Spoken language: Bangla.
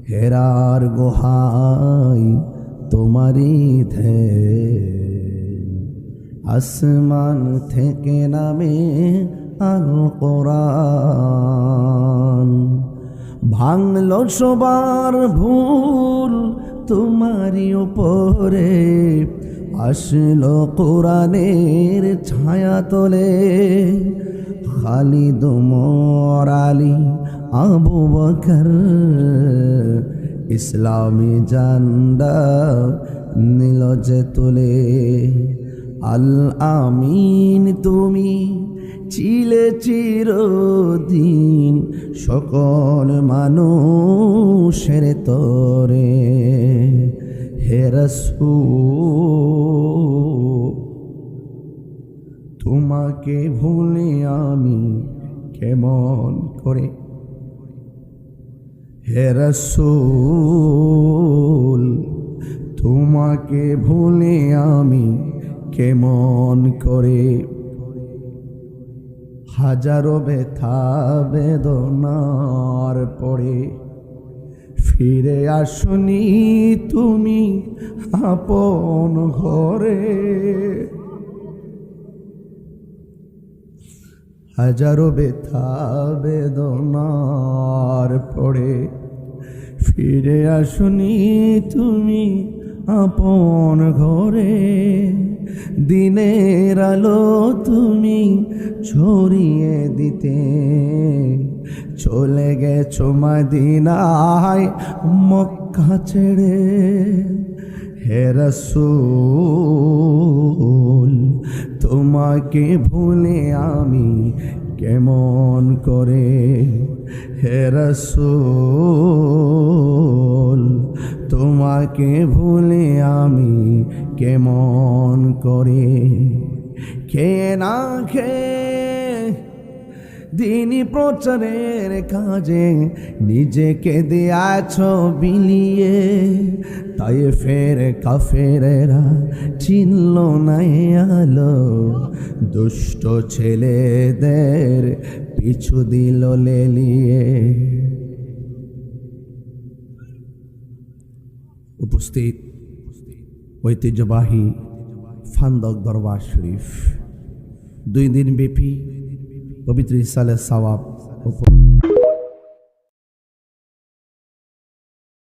হেরার গুহায় তোমারি ধে আসমান থেকে নামে আল কোরআন। ভাঙলো সবার ভুল তোমারি উপরে, আসলো কোরআনের ছায়া তোলে। খালিদ ওমর আলী আবু বকর ইসলামী জান্ডা নিল যে তুলে। আল আমিন তুমি ছিলে চিরদিন সকল মানুষের তরে। হে রাসূল তোমাকে ভুলে আমি কেমন করে। হে রাসূল তোমাকে ভুলে আমি কেমন করে। হাজারো ব্যথা বেদনার পরে ফিরে আসনি তুমি আপন ঘরে। হাজারো ব্যথা বেদনার পরে ফিরে আসনি তুমি আপন ঘরে। দিনের আলো তুমি ছড়িয়ে দিতে চলে গেছো মদিনায় মক্কা ছেড়ে। হে রাসূল তোমাকে ভুলে আমি কেমন করে। হে রাসূল তোমাকে ভুলে আমি কেমন করে। খেয়ে না খেয়ে দিনী প্রচারের কাজে নিজেকে দিয়াছ বিলিয়ে। তাই ফের কাফেরেরা চিনল না আলো, দুষ্ট ছেলেদের পিছু দিল লেলিয়ে। উপস্থিত ঐতিহ্যবাহী ফান্দক দরবার শরীফ 2 দিন ব্যাপী পবিত্র ইসালে সওয়াব